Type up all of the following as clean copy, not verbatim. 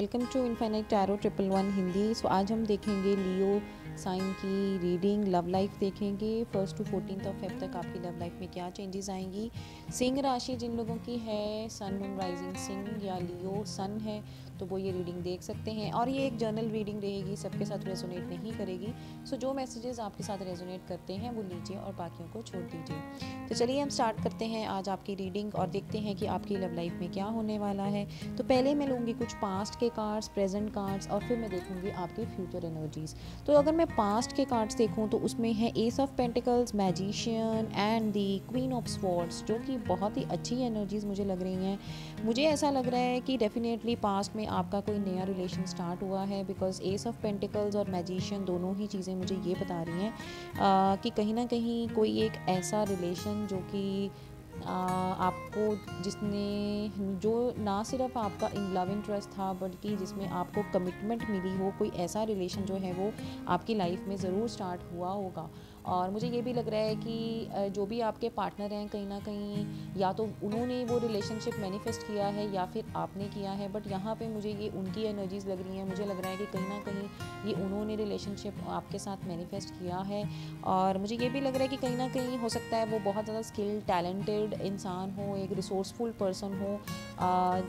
Welcome to infinite tarot 111 Hindi. So आज हम देखेंगे लियो साइन की रीडिंग, लव लाइफ देखेंगे। 1 to 14 फेब तक आपकी लव लाइफ में क्या चेंजेस आएंगी। सिंह राशि जिन लोगों की है, सन मून राइजिंग सिंह या लियो सन है, तो वो ये रीडिंग देख सकते हैं। और ये एक जर्नल रीडिंग रहेगी, सबके साथ रेजोनेट नहीं करेगी। सो जो मैसेजेस आपके साथ रेजोनेट करते हैं वो लीजिए और बाकियों को छोड़ दीजिए। तो चलिए हम स्टार्ट करते हैं आज आपकी रीडिंग और देखते हैं कि आपकी लव लाइफ में क्या होने वाला है। तो पहले मैं लूँगी कुछ पास्ट के कार्ड्स, प्रेजेंट कार्ड्स और फिर मैं देखूँगी आपके फ्यूचर एनर्जीज। तो अगर मैं पास्ट के कार्ड्स देखूँ तो उसमें है S of pentacles, magician and the queen of swords, जो कि बहुत ही अच्छी एनर्जीज मुझे लग रही हैं। मुझे ऐसा लग रहा है कि डेफिनेटली पास्ट में आपका कोई नया रिलेशन स्टार्ट हुआ है, बिकॉज एस ऑफ पेंटिकल्स और मैजिशियन दोनों ही चीज़ें मुझे ये बता रही हैं कि कहीं ना कहीं कोई एक ऐसा रिलेशन जो कि आपको जिसने जो ना सिर्फ आपका इन लव इंटरेस्ट था बल्कि जिसमें आपको कमिटमेंट मिली हो, कोई ऐसा रिलेशन जो है वो आपकी लाइफ में ज़रूर स्टार्ट हुआ होगा। और मुझे ये भी लग रहा है कि जो भी आपके पार्टनर हैं कहीं ना कहीं या तो उन्होंने वो रिलेशनशिप मैनिफेस्ट किया है या फिर आपने किया है, बट यहाँ पे मुझे ये उनकी एनर्जीज़ लग रही हैं। मुझे लग रहा है कि कहीं ना कहीं ये उन्होंने रिलेशनशिप आपके साथ मैनिफेस्ट किया है। और मुझे ये भी लग रहा है कि कहीं ना कहीं हो सकता है वो बहुत ज़्यादा स्किल्ड टैलेंटेड इंसान हो, एक रिसोर्सफुल पर्सन हो,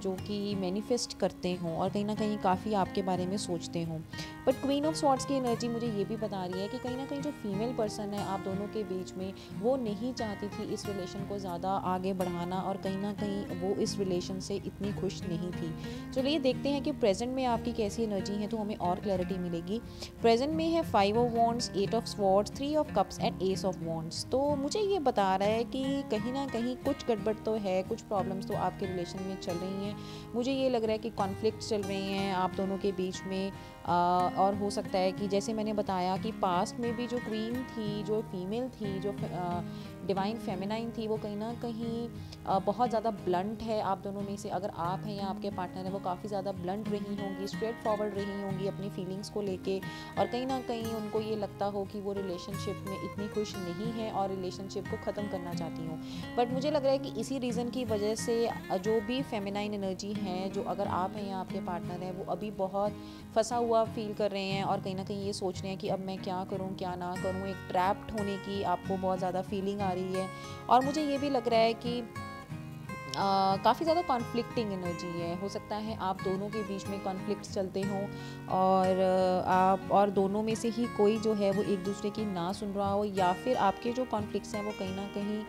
जो कि मैनिफेस्ट करते हों और कहीं ना कहीं काफ़ी आपके बारे में सोचते हों। बट क्वीन ऑफ स्वॉर्ड्स की एनर्जी मुझे ये भी बता रही है कि कहीं ना कहीं जो फीमेल पर्सन है आप दोनों के बीच में, वो नहीं चाहती थी इस रिलेशन को ज़्यादा आगे बढ़ाना और कहीं ना कहीं वो इस रिलेशन से इतनी खुश नहीं थी। चलिए देखते हैं कि प्रेजेंट में आपकी कैसी एनर्जी है, तो हमें और क्लैरिटी मिलेगी। प्रेजेंट में है 5 of wands, 8 of swords, 3 of cups and S of wands. तो मुझे ये बता रहा है कि कहीं ना कहीं कुछ गड़बड़ तो है, कुछ प्रॉब्लम्स तो आपके रिलेशन में चल रही हैं। मुझे ये लग रहा है कि कॉन्फ्लिक्ट चल रही हैं आप दोनों के बीच में। और हो सकता है कि जैसे मैंने बताया कि पास्ट में भी जो क्वीन थी, जो फीमेल थी, जो डिवाइन फेमिनाइन थी, वो कहीं ना कहीं बहुत ज़्यादा ब्लंट है आप दोनों में से। अगर आप हैं या आपके पार्टनर है, वो काफ़ी ज़्यादा ब्लंट रही होंगी, स्ट्रेट फॉरवर्ड रही होंगी अपनी फीलिंग्स को लेके, और कहीं ना कहीं उनको ये लगता हो कि वो रिलेशनशिप में इतनी खुश नहीं है और रिलेशनशिप को ख़त्म करना चाहती हूँ। बट मुझे लग रहा है कि इसी रीज़न की वजह से जो भी फेमिनाइन एनर्जी है, जो अगर आप हैं या आपके पार्टनर है, वो अभी बहुत फंसा हुआ फील कर रहे हैं और कहीं ना कहीं ये सोच रहे हैं कि अब मैं क्या करूं क्या ना करूं। एक ट्रैप्ड होने की आपको बहुत ज़्यादा फीलिंग आ रही है। और मुझे ये भी लग रहा है कि काफ़ी ज़्यादा कॉन्फ्लिक्टिंग एनर्जी है। हो सकता है आप दोनों के बीच में कॉन्फ्लिक्ट्स चलते हों और आप और दोनों में से ही कोई जो है वो एक दूसरे की ना सुन रहा हो, या फिर आपके जो कॉन्फ्लिक्ट्स हैं वो कहीं ना कहीं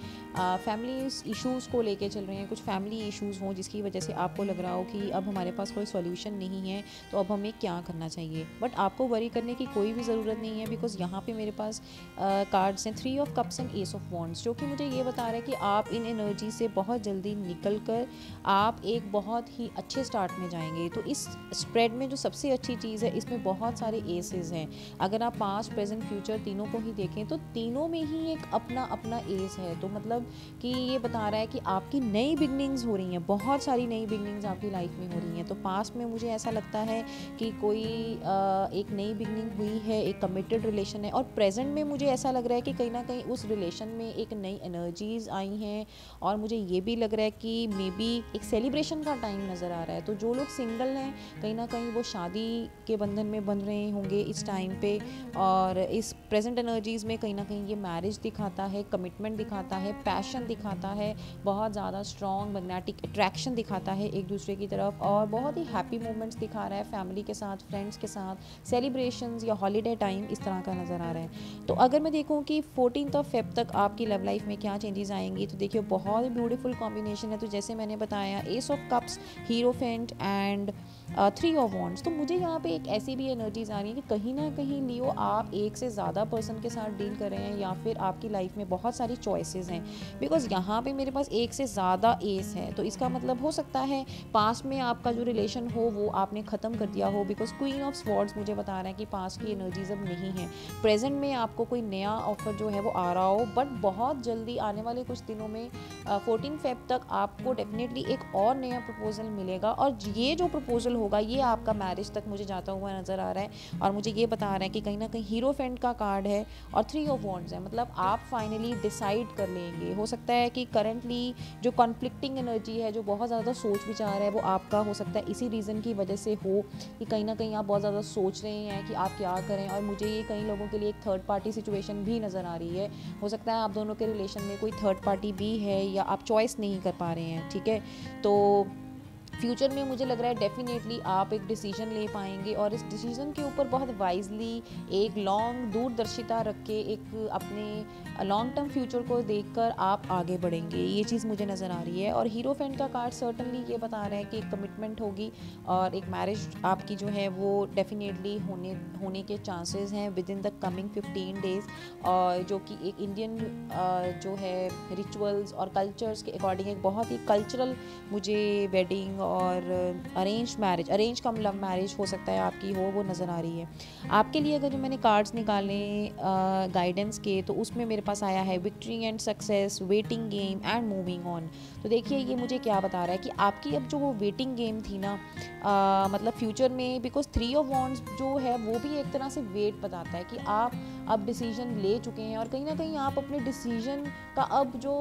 फैमिली इश्यूज़ को लेके चल रहे हैं। कुछ फैमिली इश्यूज़ हों जिसकी वजह से आपको लग रहा हो कि अब हमारे पास कोई सॉल्यूशन नहीं है, तो अब हमें क्या करना चाहिए। बट आपको वरी करने की कोई भी ज़रूरत नहीं है, बिकॉज यहाँ पे मेरे पास कार्ड्स हैं 3 of cups and S of wands, जो कि मुझे ये बता रहा है कि आप इन एनर्जी से बहुत जल्दी निकल कर आप एक बहुत ही अच्छे स्टार्ट में जाएंगे। तो इस स्प्रेड में जो सबसे अच्छी चीज़ है, इसमें बहुत सारे एसेस हैं। अगर आप पास्ट प्रेजेंट फ्यूचर तीनों को ही देखें तो तीनों में ही एक अपना अपना एस है। तो मतलब कि ये बता रहा है कि आपकी नई बिगनिंग्स हो रही हैं, बहुत सारी नई बिगनिंग्स आपकी लाइफ में हो रही हैं। तो पास्ट में मुझे ऐसा लगता है कि कोई एक नई बिगनिंग हुई है, एक कमिटेड रिलेशन है। और प्रेजेंट में मुझे ऐसा लग रहा है कि कहीं ना कहीं उस रिलेशन में एक नई एनर्जीज आई हैं। और मुझे ये भी लग रहा है कि मे बी एक सेलिब्रेशन का टाइम नज़र आ रहा है। तो जो लोग सिंगल हैं कहीं ना कहीं वो शादी के बंधन में बंध रहे होंगे इस टाइम पे। और इस प्रेजेंट एनर्जीज़ में कहीं ना कहीं ये मैरिज दिखाता है, कमिटमेंट दिखाता है, पैशन दिखाता है, बहुत ज़्यादा स्ट्रॉन्ग मैग्नेटिक अट्रैक्शन दिखाता है एक दूसरे की तरफ, और बहुत ही हैप्पी मोमेंट्स दिखा रहा है फैमिली के साथ, फ्रेंड्स के साथ, सेलिब्रेशंस या हॉलीडे टाइम इस तरह का नज़र आ रहा है। तो अगर मैं देखूँ कि 14 फेब तक आपकी लव लाइफ में क्या चेंजेस आएंगी, तो देखिए बहुत ही ब्यूटीफुल कॉम्बिनेशन है। तो जैसे मैंने बताया ace of cups, hierophant and 3 of wands. तो मुझे यहाँ पे एक ऐसी भी एनर्जीज आ रही है कि कहीं ना कहीं लियो आप एक से ज़्यादा पर्सन के साथ डील कर रहे हैं, या फिर आपकी लाइफ में बहुत सारी चॉइसेस हैं। बिकॉज यहाँ पे मेरे पास एक से ज़्यादा एस है, तो इसका मतलब हो सकता है पास्ट में आपका जो रिलेशन हो वो आपने ख़त्म कर दिया हो। बिकॉज क्वीन ऑफ स्वॉर्ड्स मुझे बता रहा है कि पास्ट की एनर्जीज अब नहीं है। प्रेजेंट में आपको कोई नया ऑफर जो है वो आ रहा हो, बट बहुत जल्दी आने वाले कुछ दिनों में 14 फेब तक आपको डेफिनेटली एक और नया प्रपोजल मिलेगा, और ये जो प्रपोजल होगा ये आपका मैरिज तक मुझे जाता हुआ नज़र आ रहा है। और मुझे ये बता रहा है कि कहीं ना कहीं हीरोफेंट का कार्ड है और 3 ऑफ वॉन्ड्स है, मतलब आप फाइनली डिसाइड कर लेंगे। हो सकता है कि करंटली जो कॉन्फ्लिक्टिंग एनर्जी है, जो बहुत ज़्यादा सोच विचार है, वो आपका हो सकता है इसी रीज़न की वजह से हो कि कहीं ना कहीं आप बहुत ज़्यादा सोच रहे हैं कि आप क्या करें। और मुझे ये कई लोगों के लिए एक थर्ड पार्टी सिचुएशन भी नज़र आ रही है। हो सकता है आप दोनों के रिलेशन में कोई थर्ड पार्टी भी है या आप चॉइस नहीं कर पा रहे हैं, ठीक है। तो फ्यूचर में मुझे लग रहा है डेफिनेटली आप एक डिसीजन ले पाएंगे, और इस डिसीजन के ऊपर बहुत वाइजली एक लॉन्ग दूरदर्शिता रख के एक अपने लॉन्ग टर्म फ्यूचर को देखकर आप आगे बढ़ेंगे, ये चीज़ मुझे नज़र आ रही है। और हीरोफेंट का कार्ड सर्टनली ये बता रहा है कि एक कमिटमेंट होगी और एक मैरिज आपकी जो है वो डेफिनेटली होने के चांसेस हैं with in the coming 15 days, और जो कि एक इंडियन जो है रिचुअल्स और कल्चर्स के अकॉर्डिंग एक बहुत ही कल्चरल मुझे वेडिंग और अरेंज कम लव मैरिज हो सकता है आपकी हो, वो नज़र आ रही है आपके लिए। अगर जो मैंने कार्ड्स निकाले गाइडेंस के, तो उसमें मेरे पास आया है victory and success, waiting game and moving on. तो देखिए ये मुझे क्या बता रहा है कि आपकी अब जो वो वेटिंग गेम थी ना, मतलब फ्यूचर में, बिकॉज 3 ऑफ वॉन्ड्स जो है वो भी एक तरह से वेट बताता है कि आप अब डिसीजन ले चुके हैं और कहीं ना कहीं आप अपने डिसीजन का अब जो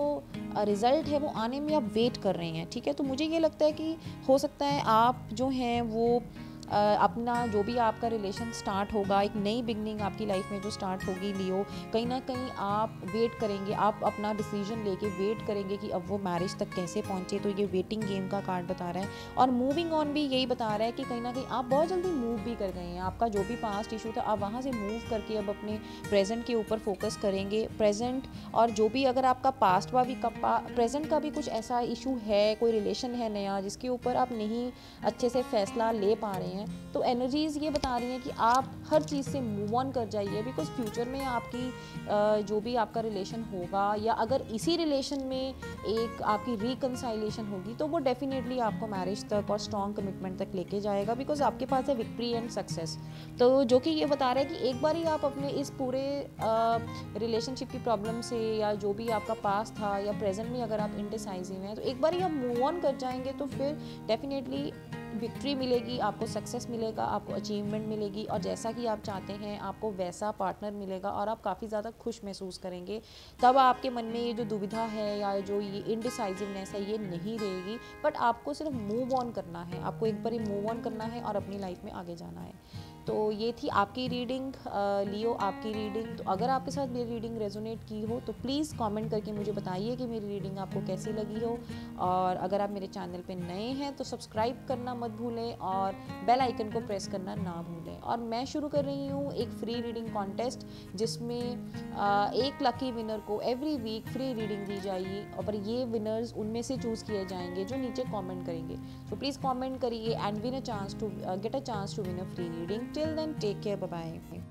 रिज़ल्ट है वो आने में आप वेट कर रहे हैं, ठीक है। तो मुझे ये लगता है कि हो सकता है आप जो हैं वो अपना जो भी आपका रिलेशन स्टार्ट होगा, एक नई बिगनिंग आपकी लाइफ में जो स्टार्ट होगी लियो, कहीं ना कहीं आप वेट करेंगे, आप अपना डिसीजन लेके वेट करेंगे कि अब वो मैरिज तक कैसे पहुंचे। तो ये वेटिंग गेम का कार्ड बता रहा है। और मूविंग ऑन भी यही बता रहा है कि कहीं ना कहीं आप बहुत जल्दी मूव भी कर गए हैं, आपका जो भी पास्ट इशू था आप वहाँ से मूव करके अब अपने प्रेजेंट के ऊपर फोकस करेंगे। प्रेजेंट और जो भी अगर आपका पास्ट का भी प्रेजेंट का भी कुछ ऐसा इशू है, कोई रिलेशन है नया जिसके ऊपर आप नहीं अच्छे से फैसला ले पा रहे हैं, तो एनर्जीज ये बता रही हैं कि आप हर चीज़ से मूव ऑन कर जाइए, बिकॉज फ्यूचर में आपकी जो भी आपका रिलेशन होगा, या अगर इसी रिलेशन में एक आपकी रिकंसाइलेशन होगी, तो वो डेफिनेटली आपको मैरिज तक और स्ट्रॉन्ग कमिटमेंट तक लेके जाएगा, बिकॉज आपके पास है विक्ट्री एंड सक्सेस। तो जो कि ये बता रहा है कि एक बार ही आप अपने इस पूरे रिलेशनशिप की प्रॉब्लम से, या जो भी आपका पास्ट था या प्रेजेंट में अगर आप इंडिसाइजिव हैं, तो एक बार ही आप मूव ऑन कर जाएंगे, तो फिर डेफिनेटली विक्ट्री मिलेगी, आपको सक्सेस मिलेगा, आपको अचीवमेंट मिलेगी, और जैसा कि आप चाहते हैं आपको वैसा पार्टनर मिलेगा, और आप काफ़ी ज़्यादा खुश महसूस करेंगे। तब आपके मन में ये जो दुविधा है या जो ये इनडिसाइजिवनेस है ये नहीं रहेगी, बट आपको सिर्फ मूव ऑन करना है, आपको एक बार ही मूव ऑन करना है और अपनी लाइफ में आगे जाना है। तो ये थी आपकी रीडिंग लियो, आपकी रीडिंग। तो अगर आपके साथ मेरी रीडिंग रेजोनेट की हो तो प्लीज़ कमेंट करके मुझे बताइए कि मेरी रीडिंग आपको कैसी लगी हो। और अगर आप मेरे चैनल पे नए हैं तो सब्सक्राइब करना मत भूलें और बेल आइकन को प्रेस करना ना भूलें। और मैं शुरू कर रही हूँ एक फ्री रीडिंग कॉन्टेस्ट, जिसमें एक लकी विनर को एवरी वीक फ्री रीडिंग दी जाएगी, और ये विनर्स उनमें से चूज़ किए जाएंगे जो नीचे कमेंट करेंगे। तो प्लीज़ कमेंट करिए and win a chance to get a chance to win a free reading. Till then, take care. Bye bye.